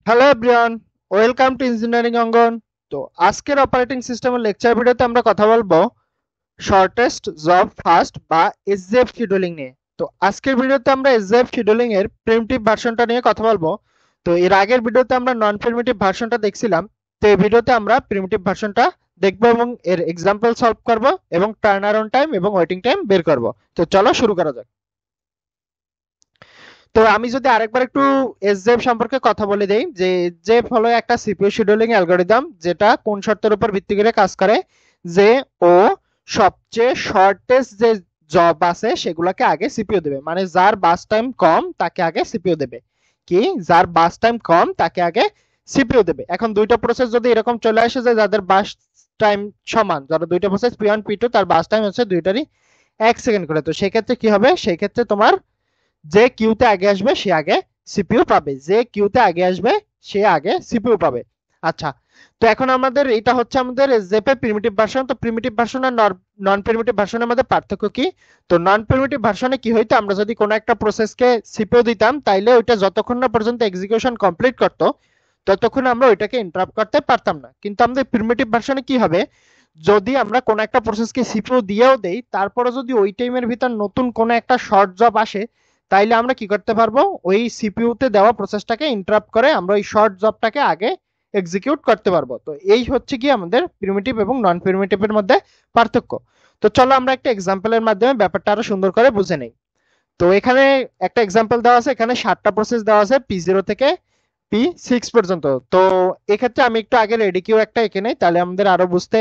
Hello everyone, welcome to engineering Angan. তো আজকের operating সিস্টেমের লেকচার ভিডিওতে আমরা কথা বলবো শর্টেস্ট জব ফার্স্ট বা এসজেএফ শিডিউলিং নিয়ে। তো আজকের ভিডিওতে আমরা এসজেএফ শিডিউলিং এর প্রিমিটিভ ভার্সনটা নিয়ে কথা বলবো। তো এর আগের ভিডিওতে আমরা নন প্রিমিটিভ ভার্সনটা দেখছিলাম। তো এই ভিডিওতে আমরা প্রিমিটিভ ভার্সনটা দেখবো এবং এর এক্সাম্পল সলভ করব এবং টার্ন অ্যারাউন্ড টাইম এবং ওয়েটিং টাইম বের করব। তো চলো শুরু করা যাক। তো আমি যদি আরেকবার একটু এসজেএফ সম্পর্কে কথা বলে দেই, যে এসজেএফ হলো একটা সিপিইউ শিডিউলিং অ্যালগরিদম, যেটা কোন শর্তের উপর ভিত্তি করে কাজ করে, যে ও সবচেয়ে শর্টেস্ট যে জব আছে সেগুলোকে আগে সিপিইউ দেবে। মানে যার বাস টাইম কম তাকে আগে সিপিইউ দেবে। কি, যার বাস টাইম কম তাকে আগে সিপিইউ দেবে। এখন দুইটা প্রসেস যদি এরকম চলে আসে যে যাদের বাস টাইম সমান, ধরো দুইটা প্রসেস পি1 পি2, তার বাস টাইম হচ্ছে দুইটারই 1 সেকেন্ড করে, তো সেক্ষেত্রে কি হবে, সেই ক্ষেত্রে তোমার যে কিউতে আগে আসবে সে আগে সিপিইউ পাবে, যে কিউতে আগে আসবে সে আগে সিপিইউ পাবে। আচ্ছা, তো এখন আমাদের এটা হচ্ছে আমাদের এসজেএফ এর প্রিমিটিভ ভার্সন। তো প্রিমিটিভ ভার্সন আর নন প্রিমিটিভ ভার্সনের মধ্যে পার্থক্য কি? তো নন প্রিমিটিভ ভার্সনে কি হইতো, আমরা যদি কোনো একটা প্রসেসকে সিপিইউ দিতাম তাইলে ওইটা যতক্ষণ না পর্যন্ত এক্সিকিউশন কমপ্লিট করতো ততক্ষণ আমরা ওইটাকে ইন্টারাপ্ট করতে পারতাম না। কিন্তু আমাদের প্রিমিটিভ ভার্সনে কি হবে, যদি আমরা কোনো একটা প্রসেসকে সিপিইউ দিয়েও দেই, তারপরে যদি ওই টাইমের ভিতর নতুন কোনো একটা শর্ট জব আসে, তাইলে আমরা কি করতে পারবো, ওই সিপিইউ তে দেওয়া প্রসেসটাকে ইন্টারাপ্ট করে আমরা ওই শর্ট জবটাকে আগে এক্সিকিউট করতে পারবো। তো এই হচ্ছে কি আমাদের প্রিমিটিভ এবং নন প্রিমিটিভ এর মধ্যে পার্থক্য। তো চলো আমরা একটা এক্সাম্পলের মাধ্যমে ব্যাপারটা আরো সুন্দর করে বুঝে নেই। তো এখানে একটা এক্সাম্পল দেওয়া আছে, এখানে 7টা প্রসেস দেওয়া আছে পি0 থেকে পি6 পর্যন্ত। তো এক্ষেত্রে আমি একটু আগে রেডি কিউ একটা এঁকে নেই, তাহলে আমাদের আরো বুঝতে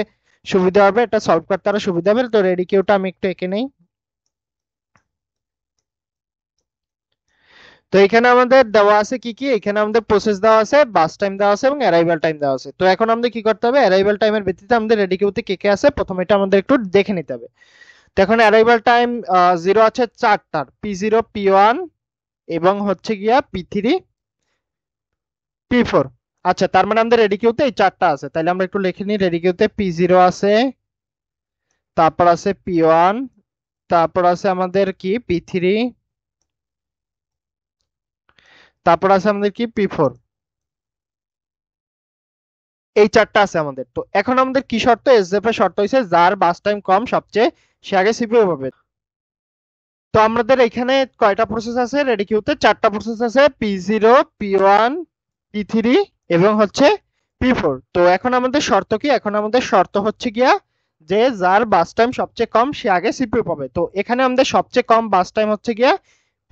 সুবিধা হবে, এটা সলভ করতে আরো সুবিধা হবে। তো রেডি কিউটা আমি একটু এঁকে নেই। তো এখানে আমাদের দেওয়া আছে কি কি, এখানে আমাদের প্রসেস দেওয়া আছে, বাস টাইম দেওয়া আছে এবং অ্যারাইভাল টাইম দেওয়া আছে। তো এখন আমাদের কি করতে হবে, অ্যারাইভাল টাইমের ভিত্তিতে আমাদের রেডি কিউতে কে কে আছে প্রথমে এটা আমাদের একটু দেখে নিতে হবে। তো এখন অ্যারাইভাল টাইম 0 আছে 4টার, পি0 পি1 এবং হচ্ছে গিয়া পি3 পি4। আচ্ছা, তার মানে আমাদের রেডি কিউতে এই 4টা আছে, তাহলে আমরা একটু লিখে নিই। রেডি কিউতে পি0 আছে, তারপর আছে পি1, তারপর আছে আমাদের কি পি3, তারপর আছে আমাদের কি পি4। এই 4টা আছে আমাদের। তো এখন আমাদের কি শর্ত, এসজেএফ এর শর্ত হইছে যার বাস টাইম কম সবচেয়ে সে আগে সিপিইউ পাবে। তো আমাদের এখানে কয়টা প্রসেস আছে, রেডি কিউতে 4টা প্রসেস আছে, পি0 পি1 পি3 এবং হচ্ছে পি4। তো এখন আমাদের শর্ত কি, এখন আমাদের শর্ত হচ্ছে গিয়া যে যার বাস টাইম সবচেয়ে কম সে আগে সিপিইউ পাবে। তো এখানে আমাদের সবচেয়ে কম বাস টাইম হচ্ছে গিয়া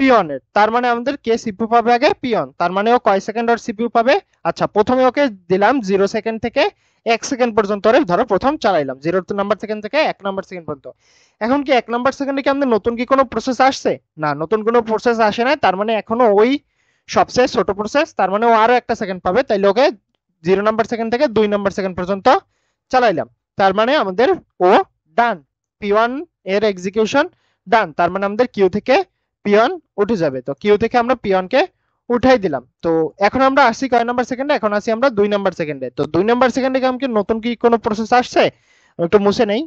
পিওন এর, তার মানে আমাদের কে সিপিইউ পাবে আগে, পিওন। তার মানে ও কয় সেকেন্ড আর সিপিইউ পাবে। আচ্ছা, প্রথমে ওকে দিলাম 0 সেকেন্ড থেকে 1 সেকেন্ড পর্যন্ত, ধরো প্রথম চালাইলাম 0 নাম্বার সেকেন্ড থেকে 1 নাম্বার সেকেন্ড পর্যন্ত। এখন কি 1 নাম্বার সেকেন্ডে কি আমাদের নতুন কি কোনো প্রসেস আসছে? না, নতুন কোনো প্রসেস আসে না, তার মানে এখনো ওই সবচেয়ে ছোট প্রসেস, তার মানে ও আরো 1 সেকেন্ড পাবে, তাইলে ওকে 0 নাম্বার সেকেন্ড থেকে 2 নাম্বার সেকেন্ড পর্যন্ত চালাইলাম। তার মানে আমাদের ও ডান, পি1 এর এক্সিকিউশন ডান, তার মানে আমাদের কিউ থেকে পিয়ন উঠে যাবে। তো কিউ থেকে আমরা পিয়নকে উঠাই দিলাম। তো এখন আমরা আসি কয় নাম্বার সেকেন্ডে, এখন আসি আমরা 2 নাম্বার সেকেন্ডে। তো 2 নাম্বার সেকেন্ডে কি আমাকে নতুন কি কোনো প্রসেস আসছে? একটু মুছে নেই।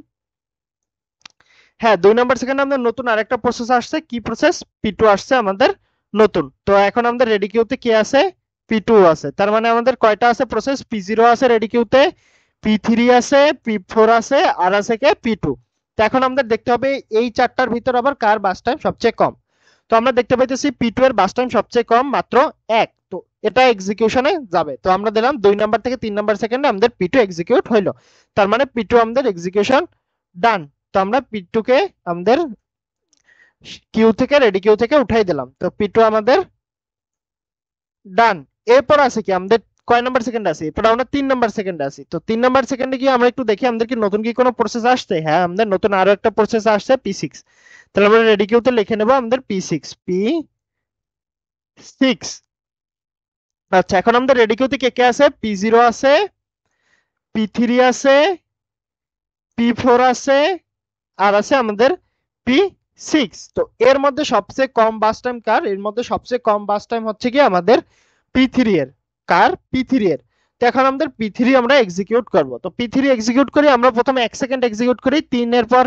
হ্যাঁ, 2 নাম্বার সেকেন্ডে আমাদের নতুন আরেকটা প্রসেস আসছে, কি প্রসেস, পি2 আসছে আমাদের নতুন। তো এখন আমাদের রেডি কিউতে কি আছে, পি2 আছে। তার মানে আমাদের কয়টা আছে প্রসেস, পি0 আছে রেডি কিউতে, পি3 আছে, পি4 আছে, আর আছে কে পি2। তো এখন আমাদের দেখতে হবে এই 4টার ভিতর আবার কার বাস টাইম সবচেয়ে কম। তো আমরা দেখতে পাইতেছি পি2 এর বাস টাইম সবচেয়ে কম মাত্র 1, তো এটা এক্সিকিউশনে যাবে। তো আমরা দিলাম 2 নাম্বার থেকে 3 নাম্বার সেকেন্ডে আমাদের পি2 এক্সিকিউট হইলো, তার মানে পি2 আমাদের এক্সিকিউশন ডান। তো আমরা পি2 কে আমাদের কিউ থেকে রেডি কিউ থেকে উঠাই দিলাম, তো পি2 আমাদের ডান। এরপর আছে কি আমাদের কয় নাম্বার সেকেন্ড আছে, এরপর আমরা 3 নাম্বার সেকেন্ডে আছি। তো 3 নাম্বার সেকেন্ডে কি আমরা একটু দেখি আমাদের কি নতুন কি কোনো প্রসেস আসছে। হ্যাঁ, আমাদের নতুন আরো একটা প্রসেস আসছে পি6। তাহলে আমরা রেডি কিউতে লিখে নেব আমাদের পি6। আচ্ছা, এখন আমাদের রেডি কিউতে কে কে আছে, পি0 আছে, পি3 আছে, পি4 আছে, আর আছে আমাদের পি6। তো এর মধ্যে সবচেয়ে কম বাস টাইম কার, এর মধ্যে সবচেয়ে কম বাস টাইম হচ্ছে কি আমাদের পি3 এর। কার, পি3 এর। তো এখন আমাদের পি3 আমরা এক্সিকিউট করব। তো পি3 এক্সিকিউট করি আমরা প্রথমে 1 সেকেন্ড এক্সিকিউট করি, 3 এর পর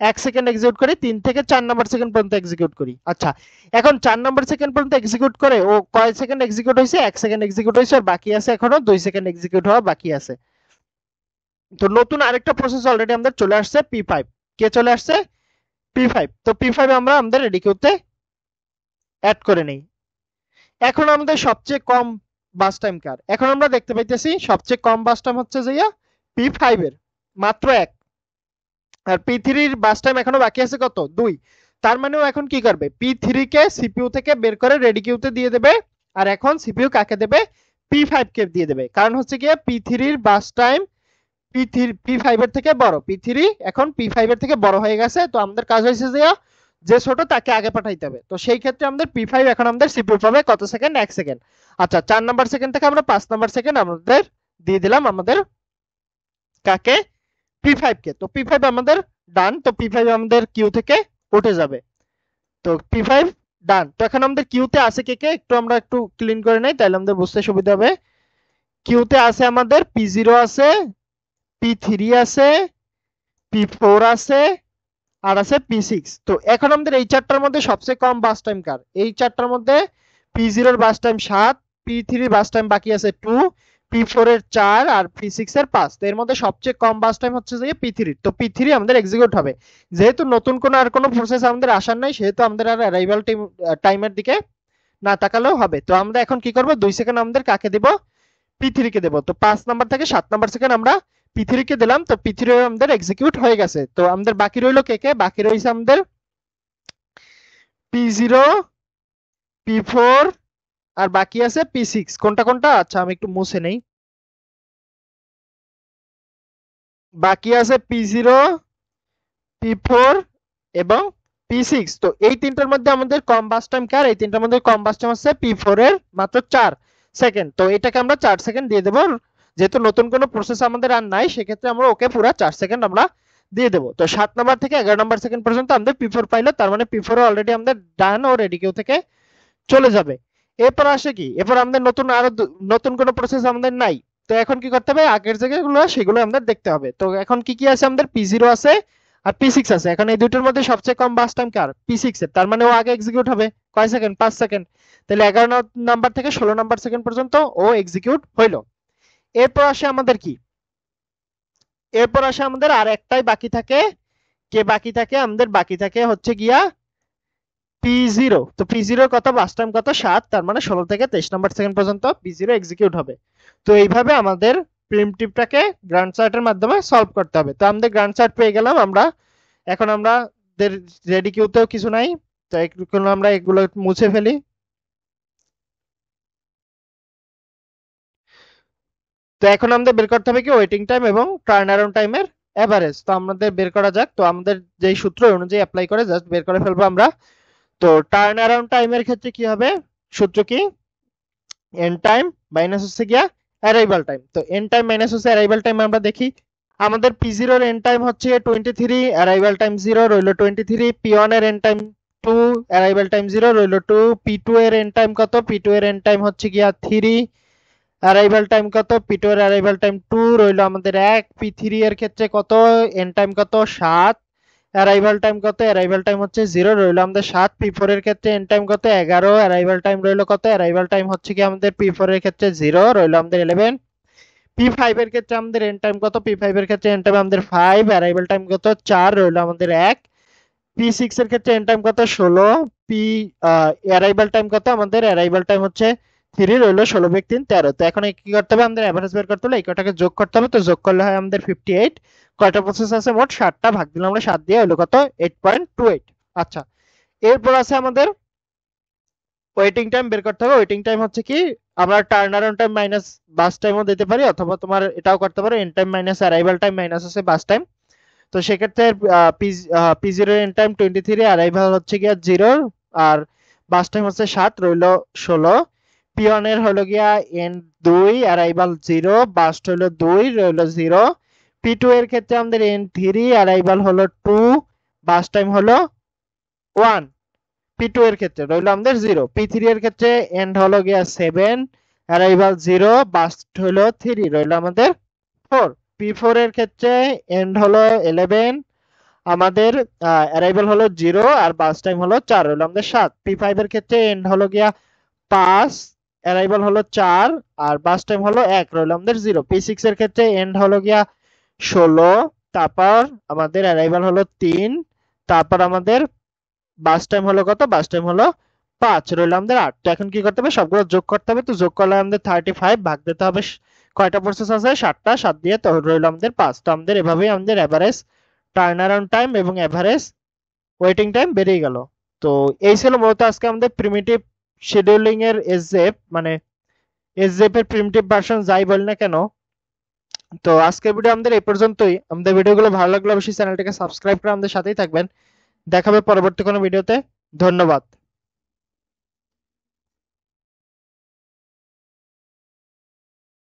1 সেকেন্ড এক্সিকিউট করি, 3 থেকে 4 নাম্বার সেকেন্ড পর্যন্ত এক্সিকিউট করি। আচ্ছা, এখন 4 নাম্বার সেকেন্ড পর্যন্ত এক্সিকিউট করে ও কয় সেকেন্ড এক্সিকিউট হয়েছে? 1 সেকেন্ড এক্সিকিউট হয়েছে, আর বাকি আছে এখনো 2 সেকেন্ড এক্সিকিউট হওয়া বাকি আছে। তো নতুন আরেকটা প্রসেস অলরেডি আমাদের চলে আসছে, P5। কে চলে আসছে? P5। তো P5 আমরা আমাদের রেডি কিউতে অ্যাড করে নেই। এখন আমাদের সবচেয়ে কম বাস টাইম কার? এখন আমরা দেখতে পাইতেছি সবচেয়ে কম বাস টাইম হচ্ছে যে P5 এর, মাত্র 1। আর P3 এর বাস টাইম এখনো বাকি আছে কত? 2। তার মানে ও এখন কি করবে? P3 কে সিপিইউ থেকে বের করে রেডি কিউতে দিয়ে দেবে, আর এখন সিপিইউ কাকে দেবে? P5 কে দিয়ে দেবে। কারণ হচ্ছে কি P3 এর বাস টাইম P5 এর থেকে বড়। P3 এখন P5 এর থেকে বড় হয়ে গেছে, তো আমাদের কাজ হয়েছে যে ছোট তাকে আগে পাঠাইতে হবে। তো সেই ক্ষেত্রে আমাদের P5 এখন আমাদের সিপিইউ পাবে কত সেকেন্ড? 1 সেকেন্ড। আচ্ছা, 4 নাম্বার সেকেন্ড থেকে আমরা 5 নাম্বার সেকেন্ড আমাদের দিয়ে দিলাম আমাদের কাকে? P5 কে। তো P5 আমাদের ডান। তো P5 আমাদের কিউ থেকে উঠে যাবে। তো P5 ডান। তো এখন আমাদের কিউতে আছে কে কে? আমরা একটু ক্লিন করে নেই, তাহলে আমাদের বুঝতে সুবিধা হবে। কিউতে আছে আমাদের P0 আছে, P3 আছে, P4 আছে, আর আছে P6। তো এখন আমাদের এই চারটার মধ্যে সবচেয়ে কম বাস টাইম কার? এই চারটার মধ্যে P0 এর বাস টাইম 7, P3 এর বাস টাইম বাকি আছে 2, P4 এর 4, আর P6 এর 5। তো এর মধ্যে সবচেয়ে কম বাস টাইম হচ্ছে যে P3। তো P3 আমাদের এক্সিকিউট হবে। যেহেতু নতুন কোনো প্রসেস আমাদের আসার নাই, সেহেতু আমাদের আর অ্যারাইভাল টাইমের দিকে না তাকালেও হবে। তো আমরা এখন কি করব? 2 সেকেন্ড আমাদের কাকে দেব? P3 কে দেব। তো 5 নাম্বার থেকে 7 নাম্বার সেকেন্ড আমরা P3 কে দিলাম। তো P3 আমাদের এক্সিকিউট হয়ে গেছে। তো আমাদের বাকি রইলো কে কে? বাকি রইছে আমাদের P0, P4, আর বাকি আছে P6। কোনটা কোনটা? আচ্ছা, আমি একটু মুছে নেই। বাকি আছে P0, P4 এবং P6। তো এই তিনটার মধ্যে আমাদের কম বাস টাইম কার? এই তিনটার মধ্যে কম বাস টাইম হচ্ছে P4 এর, মাত্র 4 সেকেন্ড। তো এটাকে আমরা 4 সেকেন্ড দিয়ে দেব। যেহেতু নতুন কোনো প্রসেস আমাদের আর নাই, সেক্ষেত্রে আমরা ওকে পুরো 4 সেকেন্ড আমরা দিয়ে দেব। তো 7 নাম্বার থেকে 11 নাম্বার সেকেন্ড পর্যন্ত আমাদের P4 পাইলো, তার মানে P4 অলরেডি আমাদের ডান ও রেডি কিউ থেকে চলে যাবে। এরপর আসে কি? এরপর আমাদের নতুন আরো নতুন কোনো প্রসেস আমাদের নাই। তো এখন কি করতে হবে? আগের জায়গাগুলো সেগুলো আমাদের দেখতে হবে। তো এখন কি কি আছে? আমাদের P0 আছে আর P6 আছে। এখন এই দুটোর মধ্যে সবচেয়ে কম বাস টাইম কার? P6 এর। তার মানে ও আগে এক্সিকিউট হবে কয় সেকেন্ড? 5 সেকেন্ড। তাহলে 11 নাম্বার থেকে 16 নাম্বার সেকেন্ড পর্যন্ত ও এক্সিকিউট হইলো। এরপর আসে আমাদের কি? এরপর আসে আমাদের আর একটাই বাকি থাকে। কে বাকি থাকে? আমাদের বাকি থাকে হচ্ছে গিয়া P0। তো P0 কত? বাস টাইম কত? 7। তার মানে 16 থেকে 23 নাম্বার সেকেন্ড পর্যন্ত P0 এক্সিকিউট হবে। তো এইভাবে আমাদের প্রিমিটিভটাকে গ্রান্ড চার্টের মাধ্যমে সলভ করতে হবে। তো আমাদের গ্রান্ড চার্ট পেয়ে গেলাম আমরা। এখন আমরা রেডি কিউতেও কিছু নাই, তো এগুলো আমরা এগুলো মুছে ফেলি। তো এখন আমাদের বের করতে হবে কি? ওয়েটিং টাইম এবং টার্ন অ্যারাউন্ড টাইমের এভারেজ। তো আমাদের বের করা যাক। তো আমাদের যেই সূত্র অনুযায়ী অ্যাপ্লাই করে জাস্ট বের করে ফেলবো আমরা। তো টার্ন অ্যারাউন্ড টাইমের ক্ষেত্রে কি হবে? সূত্র কি? এন্ড টাইম মাইনাস হচ্ছে গিয়া অ্যারাইভাল টাইম। তো এন্ড টাইম মাইনাস হচ্ছে অ্যারাইভাল টাইম। আমরা দেখি আমাদের P0 এর এন্ড টাইম হচ্ছে 23, অ্যারাইভাল টাইম 0, রইলো 23। P1 এর এন্ড টাইম 2, অ্যারাইভাল টাইম 0, রইলো 2। P2 এর এন্ড টাইম কত? P2 এর এন্ড টাইম হচ্ছে গিয়া 3, অ্যারাইভাল টাইম কত? P2 এর অ্যারাইভাল টাইম 2, রইলো আমাদের 1। P3 এর ক্ষেত্রে কত? এন্ড টাইম কত? 7, অ্যারাইভাল টাইম কত? অ্যারাইভাল টাইম হচ্ছে 0, রইলো আমাদের 7। P4 এর ক্ষেত্রে এন্ড টাইম কত? 11, অ্যারাইভাল টাইম রইলো কত? অ্যারাইভাল টাইম হচ্ছে কি আমাদের P4 এর ক্ষেত্রে 0, রইলো আমাদের 11। P5 এর ক্ষেত্রে আমাদের এন্ড টাইম কত? P5 এর ক্ষেত্রে এন্ড টাইম আমাদের 5, অ্যারাইভাল টাইম কত? 4, রইলো আমাদের 1। P6 এর ক্ষেত্রে এন্ড টাইম কত? 16, অ্যারাইভাল টাইম কত? আমাদের অ্যারাইভাল টাইম হচ্ছে 3, রইলো 16 বিয়োগ 3, 13। তো এখন কি করতে হবে? আমাদের এভারেজ বের করতে হলে এই কটাকে যোগ করতে হবে। তো যোগ করলে হয় আমাদের 58। কয়টা প্রসেস আছে? মোট 7টা। ভাগ দিলাম আমরা 7 দিয়ে, হলো কত? 8.28। আচ্ছা, এরপর আছে আমাদের ওয়েটিং টাইম বের করতে হবে। ওয়েটিং টাইম হচ্ছে কি? আমরা turn around time minus burst টাইমও দিতে পারি, অথবা তোমার এটাও করতে পারো, end time minus arrival time minus হচ্ছে বাস টাইম। তো সেক্ষেত্রে P0 এন্ড টাইম 23, অ্যারাইভাল হচ্ছে গিয়া 0, আর বাস টাইম হচ্ছে 7, রইলো 16। P1 এর হলো গিয়া এন্ড 2, অ্যারাইভাল 0, বাস হলো 2, রইলো 0। P2 এর ক্ষেত্রে আমাদের এন্ড 3, অ্যারাইভাল হলো 2, বাস টাইম হলো 1। P2 এর ক্ষেত্রে রইলো আমাদের 0। P3 এর ক্ষেত্রে এন্ড হলো গিয়া 7, অ্যারাইভাল 0, বাস্ট হলো 3, রইলো আমাদের 4। P4 এর ক্ষেত্রে এন্ড হলো 11, আমাদের অ্যারাইভাল হলো 0 আর বাস টাইম হলো 4, হলো আমাদের 7। P5 এর ক্ষেত্রে এন্ড হলো গিয়া 5, অ্যারাইভাল হলো 4 আর বাস টাইম হলো 1, রইল আমাদের 0। P6 এর ক্ষেত্রে এন্ড হলো গিয়া 16, তারপর আমাদের অ্যারাইভাল হলো 3, তারপর আমাদের বাস টাইম হলো কত, বাস টাইম হলো 5, রইল আমাদের 8। তো এখন কি করতে হবে, সবগুলো যোগ করতে হবে। তো যোগ করলে আমাদের 35 ভাগ দিতে হবে কয়টা প্রসেস আছে, 7টা, 7 দিয়ে তো রইল আমাদের 5। তো আমাদের এভাবেই আমাদের এভারেজ টার্ন অ্যারাউন্ড টাইম এবং এভারেজ ওয়েটিং টাইম বেরিয়ে গেল। তো এই ছিল মূলত আজকে আমাদের প্রিমিটিভ শিডিউলিং এর এসজেএফ, মানে এসজেএফ এর প্রিমিটিভ ভার্সন যাই বলি না কেন। তো আজকের ভিডিও আমাদের এই পর্যন্তই। আমাদের ভিডিওগুলো ভালো লাগলে অবশ্যই চ্যানেলটাকে সাবস্ক্রাইব করে আমাদের সাথেই থাকবেন। দেখা হবে পরবর্তী কোনো ভিডিওতে। ধন্যবাদ।